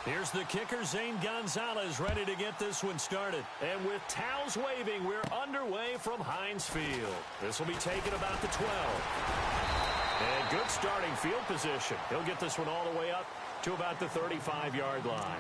Here's the kicker, Zane Gonzalez, ready to get this one started. And with towels waving, we're underway from Heinz Field. This will be taken about the 12. And good starting field position. He'll get this one all the way up to about the 35-yard line.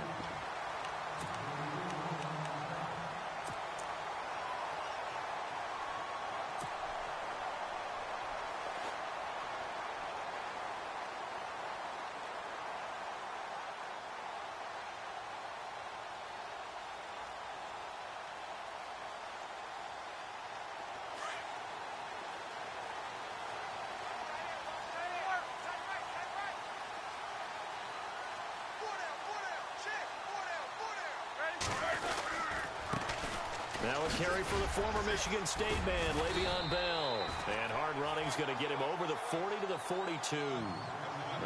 Now a carry for the former Michigan State man, Le'Veon Bell. And hard running's going to get him over the 40 to the 42.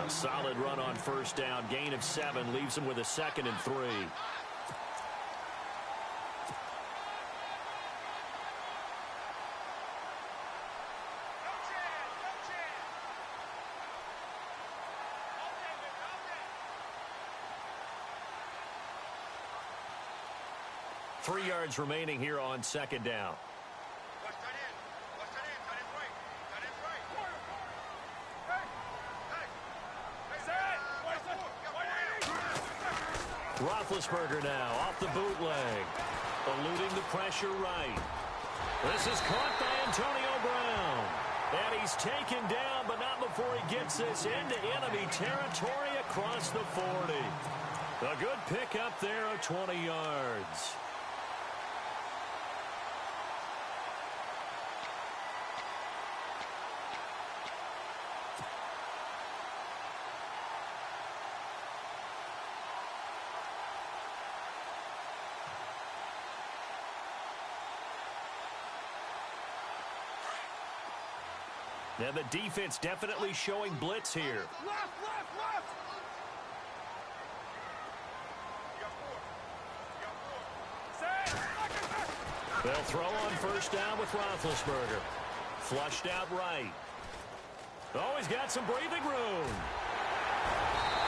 A solid run on first down. Gain of 7 leaves him with a 2nd and 3. 3 yards remaining here on 2nd down. Roethlisberger now off the bootleg. Eluding the pressure right. This is caught by Antonio Brown. And he's taken down, but not before he gets this into enemy territory across the 40. A good pick up there of 20 yards. Now the defense definitely showing blitz here. Left. They'll throw on first down with Roethlisberger. Flushed out right. Oh, he's got some breathing room.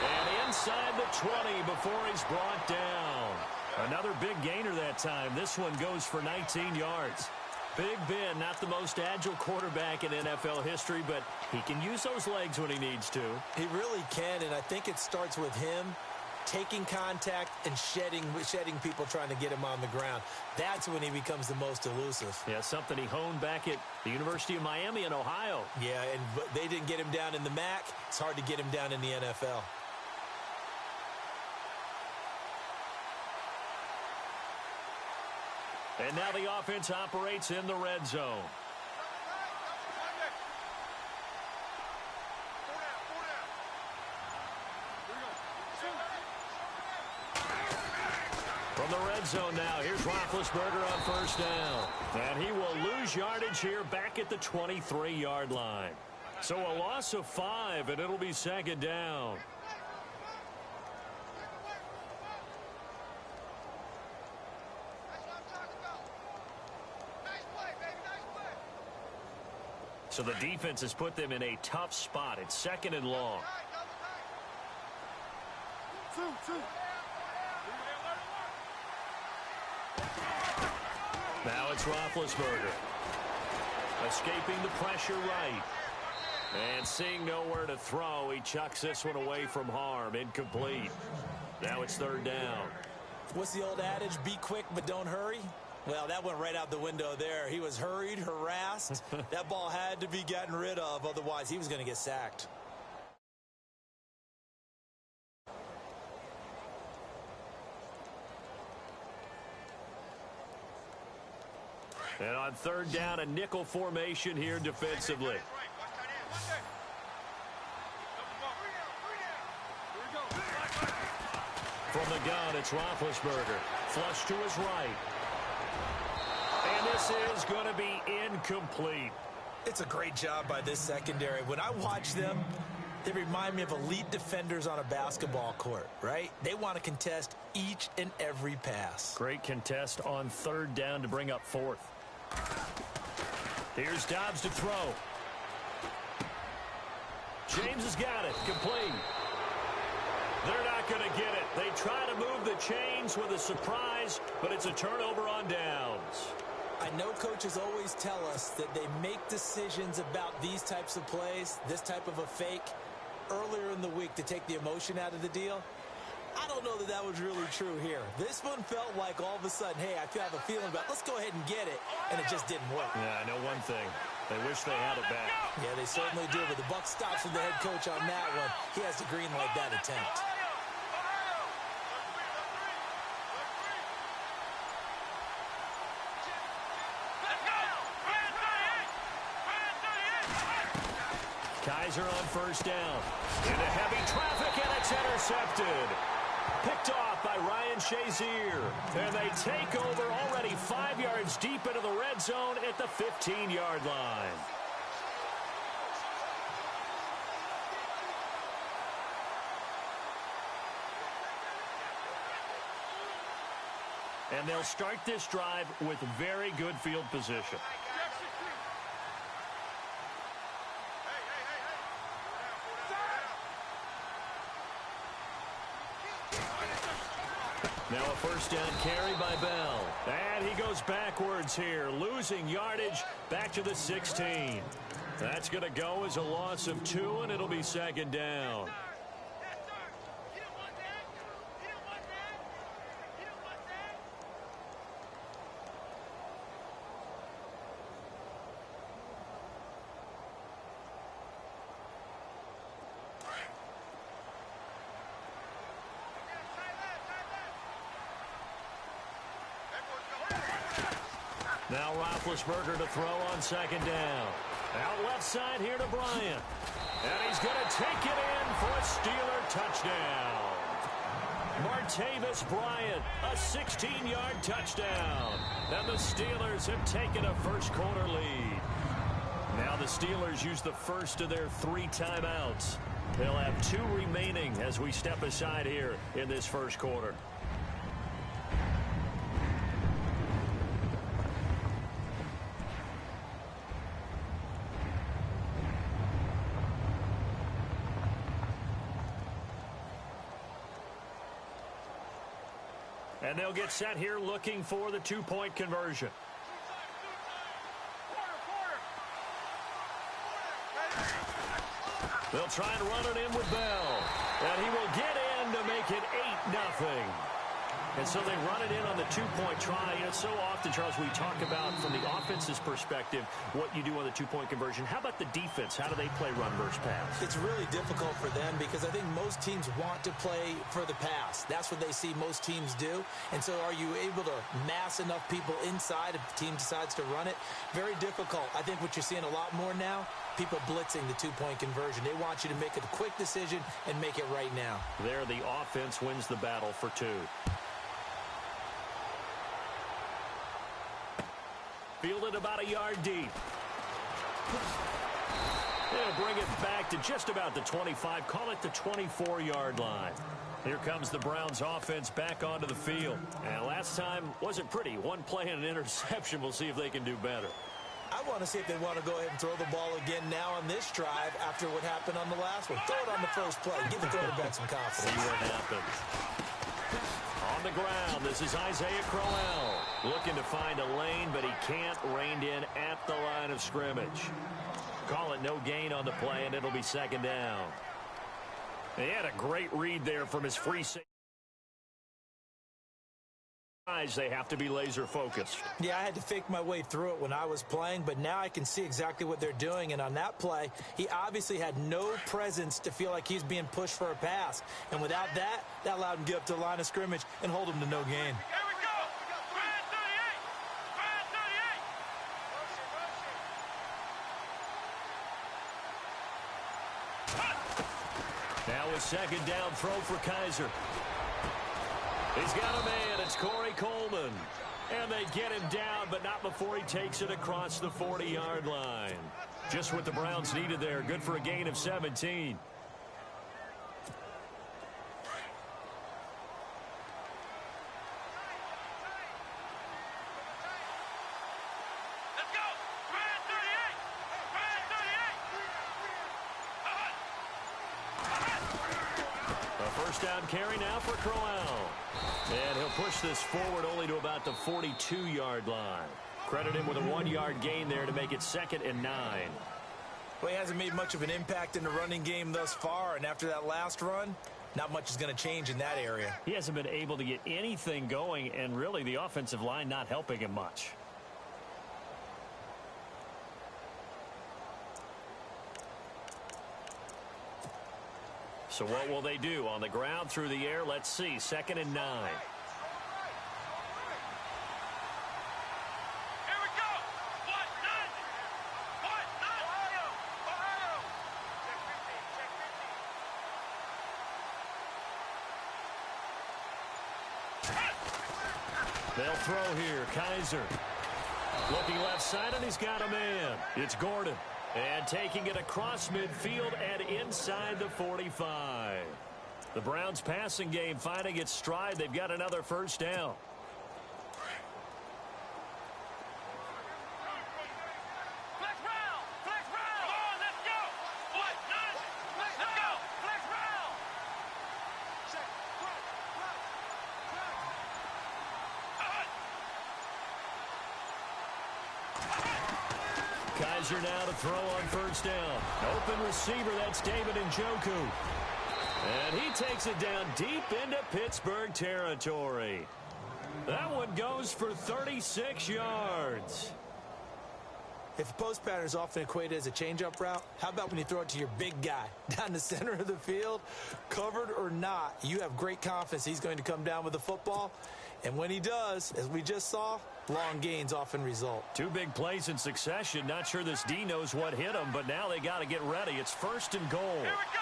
And inside the 20 before he's brought down. Another big gainer that time. This one goes for 19 yards. Big Ben, not the most agile quarterback in NFL history, but he can use those legs when he needs to. He really can, and I think it starts with him taking contact and shedding people trying to get him on the ground. That's when he becomes the most elusive. Yeah, something he honed back at the University of Miami in Ohio. Yeah, but they didn't get him down in the MAC. It's hard to get him down in the NFL. And now the offense operates in the red zone. From the red zone now, here's Roethlisberger on first down. And he will lose yardage here back at the 23-yard line. So a loss of 5, and it'll be 2nd down. So the defense has put them in a tough spot. It's 2nd and long. Now it's Roethlisberger. Escaping the pressure right. And seeing nowhere to throw, he chucks this one away from harm. Incomplete. Now it's 3rd down. What's the old adage? Be quick, but don't hurry. Well, that went right out the window there. He was hurried, harassed. That ball had to be gotten rid of, otherwise he was going to get sacked. And on 3rd down, a nickel formation here defensively. From the gun, it's Roethlisberger. Flush to his right. And this is going to be incomplete. It's a great job by this secondary. When I watch them, they remind me of elite defenders on a basketball court, right? They want to contest each and every pass. Great contest on 3rd down to bring up 4th. Here's Dobbs to throw. James has got it. Complete. They're not going to get it. They try to move the chains with a surprise, but it's a turnover on downs. I know coaches always tell us that they make decisions about these types of plays, this type of a fake, earlier in the week to take the emotion out of the deal. I don't know that that was really true here. This one felt like all of a sudden, hey, I have a feeling about, let's go ahead and get it, and it just didn't work. Yeah, I know one thing. They wish they had it back. Yeah, they certainly do, but the buck stops with the head coach on that one. He has to green light that attempt. Kizer on first down. Into heavy traffic, and it's intercepted. Picked off by Ryan Shazier. And they take over already 5 yards deep into the red zone at the 15-yard line. And they'll start this drive with very good field position. Now a first down carry by Bell. And he goes backwards here, losing yardage back to the 16. That's going to go as a loss of 2, and it'll be second down. Now Roethlisberger to throw on second down. Out left side here to Bryant. And he's going to take it in for a Steeler touchdown. Martavis Bryant, a 16-yard touchdown. And the Steelers have taken a first-quarter lead. Now the Steelers use the first of their 3 timeouts. They'll have 2 remaining as we step aside here in this first quarter. And they'll get set here looking for the 2-point conversion. They'll try and run it in with Bell. And he will get in to make it 8-0. And so they run it in on the 2-point try. You know, so often, Charles, we talk about from the offense's perspective what you do on the 2-point conversion. How about the defense? How do they play run versus pass? It's really difficult for them because I think most teams want to play for the pass. That's what they see most teams do. And so are you able to mass enough people inside if the team decides to run it? Very difficult. I think what you're seeing a lot more now, people blitzing the 2-point conversion. They want you to make a quick decision and make it right now. There, the offense wins the battle for 2. Fielded about a yard deep. They'll bring it back to just about the 25. Call it the 24-yard line. Here comes the Browns offense back onto the field. And last time wasn't pretty. 1 play and an interception. We'll see if they can do better. I want to see if they want to go ahead and throw the ball again now on this drive after what happened on the last one. Throw it on the first play. Give the quarterback some confidence. See what happens. On the ground, this is Isaiah Crowell. Looking to find a lane, but he can't. Reined in at the line of scrimmage. Call it no gain on the play, and it'll be second down. He had a great read there from his free safety. They have to be laser focused. Yeah, I had to fake my way through it when I was playing, but now I can see exactly what they're doing. And on that play, he obviously had no presence to feel like he's being pushed for a pass. And without that, that allowed him to get up to the line of scrimmage and hold him to no gain. Now a second down throw for Kizer. He's got a man. It's Corey Coleman. And they get him down, but not before he takes it across the 40-yard line. Just what the Browns needed there. Good for a gain of 17. First down carry now for Crowell. And he'll push this forward only to about the 42-yard line. Credit him with a 1-yard gain there to make it 2nd and 9. Well, he hasn't made much of an impact in the running game thus far, and after that last run, not much is going to change in that area. He hasn't been able to get anything going, and really the offensive line not helping him much. So what will they do? On the ground, through the air, let's see. 2nd and 9. They'll throw here. Kaiser looking left side, and he's got a man. It's Gordon. And taking it across midfield and inside the 45. The Browns passing game finding its stride. They've got another first down. Kaiser now to throw on first down. Open receiver, that's David Njoku. And he takes it down deep into Pittsburgh territory. That one goes for 36 yards. If a post pattern is often equated as a change-up route, how about when you throw it to your big guy down the center of the field? Covered or not, you have great confidence he's going to come down with the football. And when he does, as we just saw, long gains often result. 2 big plays in succession. Not sure this D knows what hit him, but now they got to get ready. It's 1st and goal. Here we go.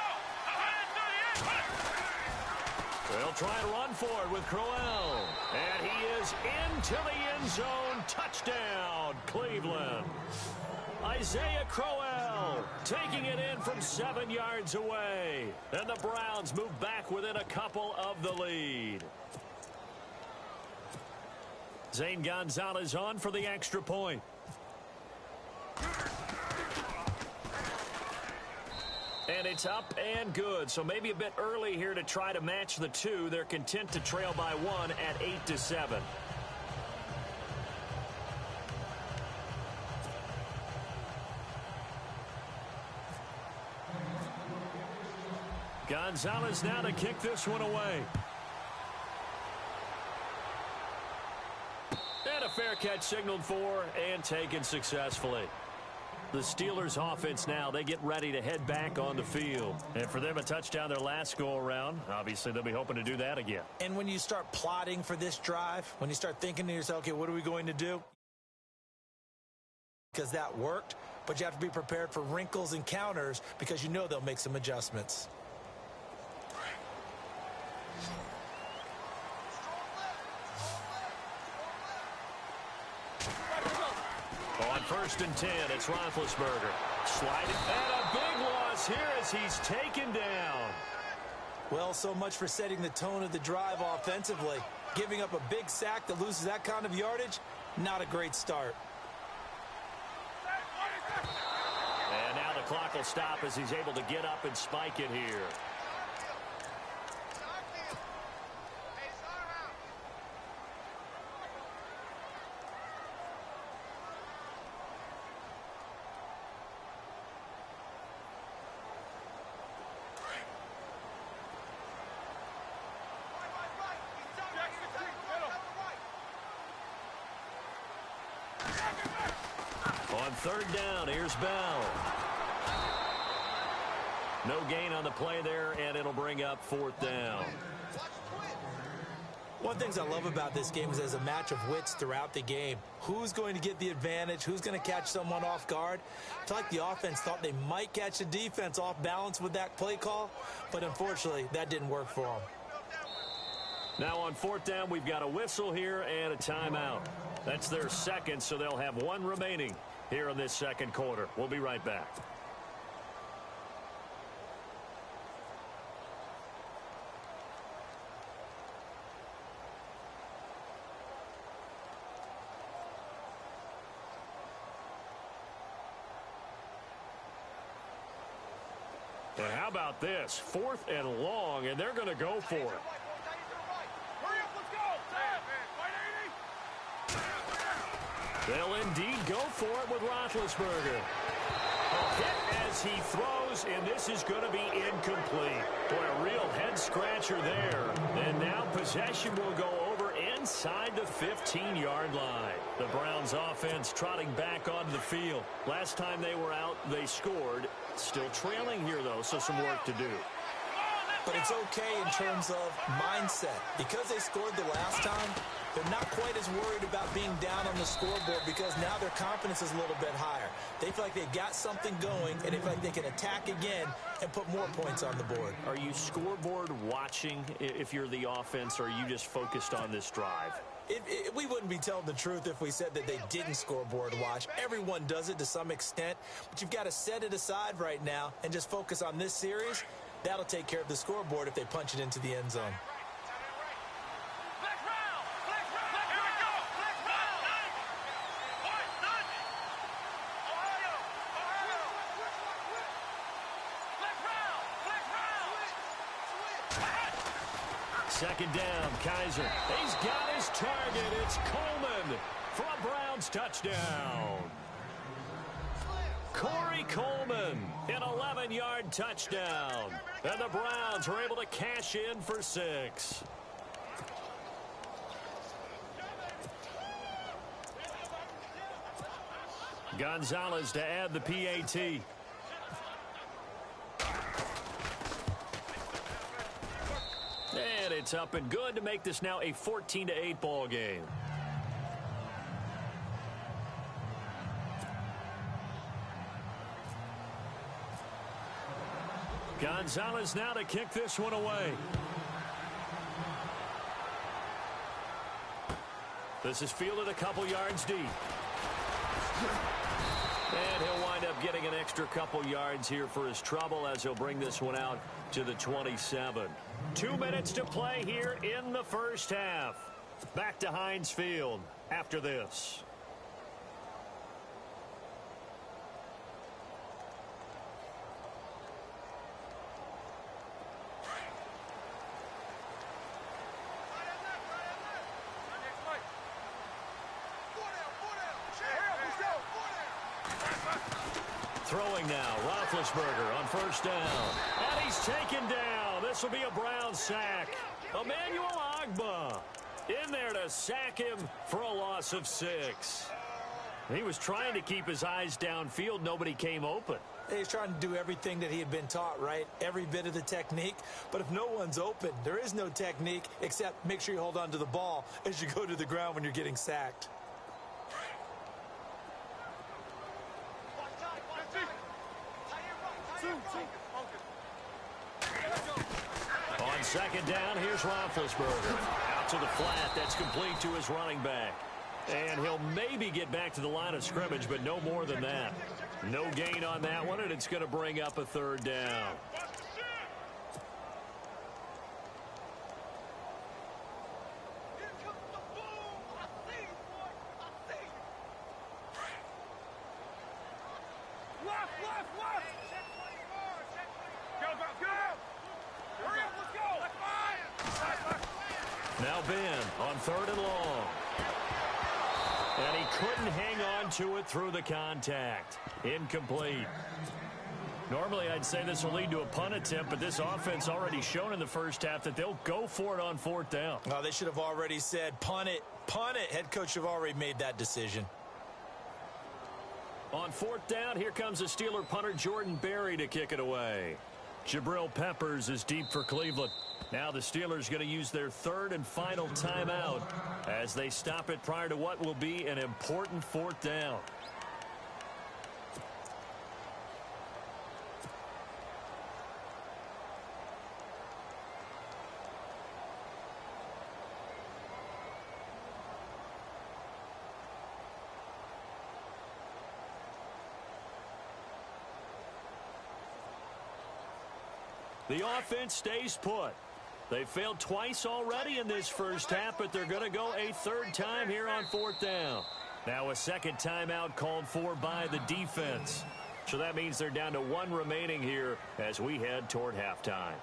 They'll try and run for it with Crowell. And he is into the end zone. Touchdown, Cleveland. Isaiah Crowell taking it in from 7 yards away. And the Browns move back within a couple of the lead. Zane Gonzalez on for the extra point. And it's up and good. So maybe a bit early here to try to match the 2. They're content to trail by 1 at 8-7. Gonzalez now to kick this one away. And a fair catch signaled for and taken successfully. The Steelers offense now, they get ready to head back on the field. And for them, a touchdown their last go-around. Obviously, they'll be hoping to do that again. And when you start plotting for this drive, when you start thinking to yourself, okay, what are we going to do? Because that worked, but you have to be prepared for wrinkles and counters because you know they'll make some adjustments. On 1st and 10, it's Roethlisberger. Sliding, and a big loss here as he's taken down. Well, so much for setting the tone of the drive offensively. Giving up a big sack that loses that kind of yardage, not a great start. And now the clock will stop as he's able to get up and spike it here. On 3rd down, here's Bell. No gain on the play there, and it'll bring up 4th down. One of the things I love about this game is there's a match of wits throughout the game. Who's going to get the advantage? Who's going to catch someone off guard? I feel like the offense thought they might catch the defense off balance with that play call, but unfortunately, that didn't work for them. Now on 4th down, we've got a whistle here and a timeout. That's their second, so they'll have 1 remaining here in this 2nd quarter. We'll be right back. And how about this? 4th and long, and they're going to go for it. They'll indeed go for it with Roethlisberger. A hit as he throws, and this is going to be incomplete. Boy, a real head-scratcher there. And now possession will go over inside the 15-yard line. The Browns offense trotting back onto the field. Last time they were out, they scored. Still trailing here, though, so some work to do. But it's okay in terms of mindset. Because they scored the last time, they're not quite as worried about being down on the scoreboard because now their confidence is a little bit higher. They feel like they've got something going, and they feel like they can attack again and put more points on the board. Are you scoreboard watching if you're the offense, or are you just focused on this drive? We wouldn't be telling the truth if we said that they didn't scoreboard watch. Everyone does it to some extent, but you've got to set it aside right now and just focus on this series. That'll take care of the scoreboard if they punch it into the end zone. Second down, Kaiser. He's got his target. It's Coleman for a Browns touchdown. Corey Coleman, an 11-yard touchdown. And the Browns are able to cash in for 6. Gonzalez to add the PAT. And it's up and good to make this now a 14-8 ball game. Gonzalez now to kick this one away. This is fielded a couple yards deep. And he'll wind up getting an extra couple yards here for his trouble as he'll bring this one out to the 27. 2 minutes to play here in the first half. Back to Heinz Field after this. Throwing now, Roethlisberger on first down. And he's taken down. This will be a Browns sack. Emmanuel Ogbah in there to sack him for a loss of 6. He was trying to keep his eyes downfield. Nobody came open. He's trying to do everything that he had been taught, right? Every bit of the technique. But if no one's open, there is no technique except make sure you hold on to the ball as you go to the ground when you're getting sacked. On second down, here's Roethlisberger. Out to the flat. That's complete to his running back. And he'll maybe get back to the line of scrimmage, but no more than that. No gain on that one, and it's going to bring up a third down. Now Ben on third and long. And he couldn't hang on to it through the contact. Incomplete. Normally, I'd say this will lead to a punt attempt, but this offense already shown in the first half that they'll go for it on fourth down. Oh, they should have already said, punt it, punt it. Head coach have already made that decision. On fourth down, here comes the Steeler punter Jordan Berry to kick it away. Jabril Peppers is deep for Cleveland. Now the Steelers going to use their third and final timeout as they stop it prior to what will be an important fourth down. The offense stays put. They failed twice already in this first half, but they're going to go a third time here on fourth down. Now a second timeout called for by the defense. So that means they're down to 1 remaining here as we head toward halftime.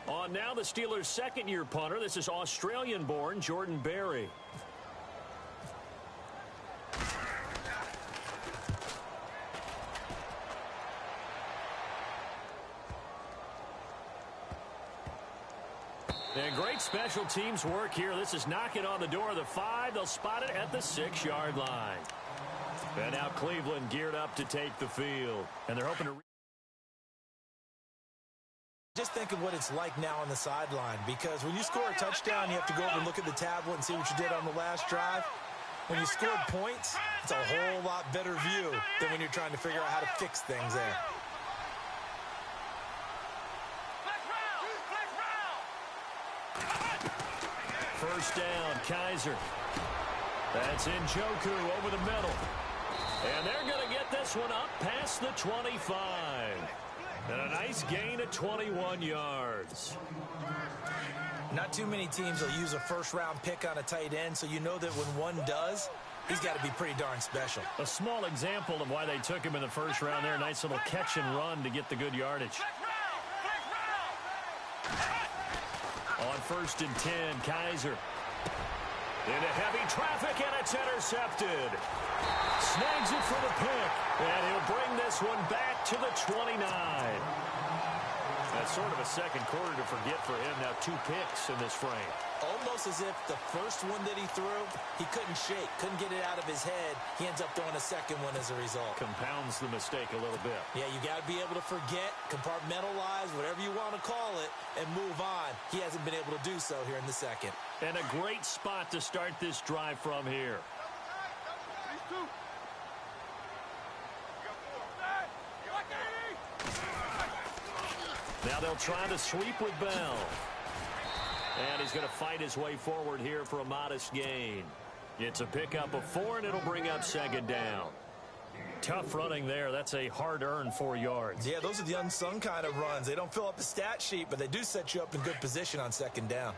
On now, the Steelers' second-year punter. This is Australian-born Jordan Berry. And great special teams work here. This is knocking on the door of the 5. They'll spot it at the 6-yard line. And now Cleveland geared up to take the field. And they're hoping to... Just think of what it's like now on the sideline, because when you score a touchdown, you have to go over and look at the tablet and see what you did on the last drive. When you scored points, it's a whole lot better view than when you're trying to figure out how to fix things there. First down, Kaiser. That's Njoku over the middle. And they're going to get this one up past the 25. And a nice gain of 21 yards. Not too many teams will use a first-round pick on a tight end, so you know that when one does, he's got to be pretty darn special. A small example of why they took him in the first round there. Nice little catch and run to get the good yardage. On 1st and 10, Kaiser. Into heavy traffic, and it's intercepted. Snags it for the pick, and he'll bring this one back to the 29. That's sort of a second quarter to forget for him. Now 2 picks in this frame. Almost as if the first one that he threw, he couldn't shake, couldn't get it out of his head. He ends up throwing a second one as a result. Compounds the mistake a little bit. Yeah, you got to be able to forget, compartmentalize, whatever you want to call it, and move on. He hasn't been able to do so here in the second. And a great spot to start this drive from here. Now they'll try to sweep with Bell. And he's going to fight his way forward here for a modest gain. It's a pickup of 4, and it'll bring up 2nd down. Tough running there. That's a hard-earned 4 yards. Yeah, those are the unsung kind of runs. They don't fill up the stat sheet, but they do set you up in good position on 2nd down.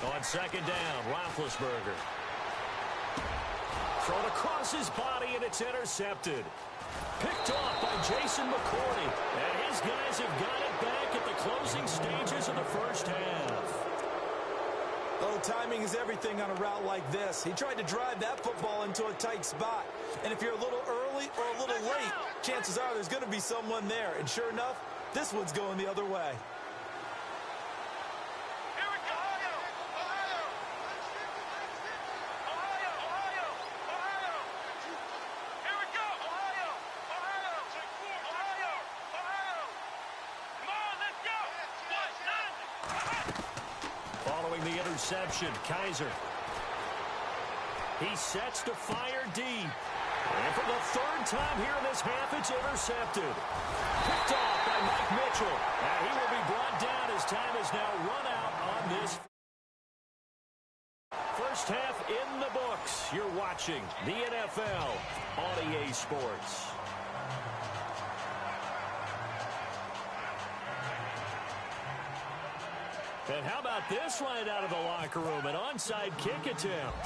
On 2nd down, Roethlisberger. Thrown across his body, and it's intercepted. Picked off by Jason McCourty. And his guys have got it back at the closing stages of the first half. Oh, timing is everything on a route like this. He tried to drive that football into a tight spot. And if you're a little early or a little late, chances are there's going to be someone there. And sure enough, this one's going the other way. Interception, Kaiser. He sets to fire deep. And for the 3rd time here in this half, it's intercepted. Picked off by Mike Mitchell. And he will be brought down as time is now run out on this. First half in the books. You're watching the NFL on EA Sports. And how about this right out of the locker room? An onside kick attempt.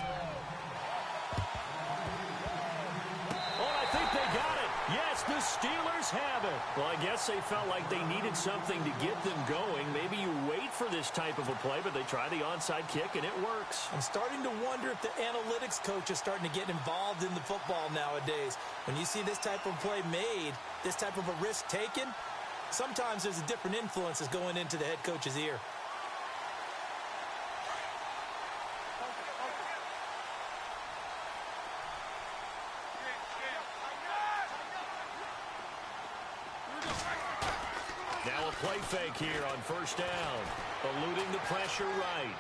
Oh, I think they got it. Yes, the Steelers have it. Well, I guess they felt like they needed something to get them going. Maybe you wait for this type of a play, but they try the onside kick, and it works. I'm starting to wonder if the analytics coach is starting to get involved in the football nowadays. When you see this type of play made, this type of a risk taken, sometimes there's a different influence that's going into the head coach's ear. Now a play fake here on 1st down. Eluding the pressure right.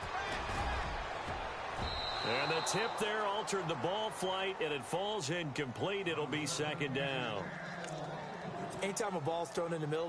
And the tip there altered the ball flight, and it falls incomplete. It'll be 2nd down. Anytime a ball's thrown in the middle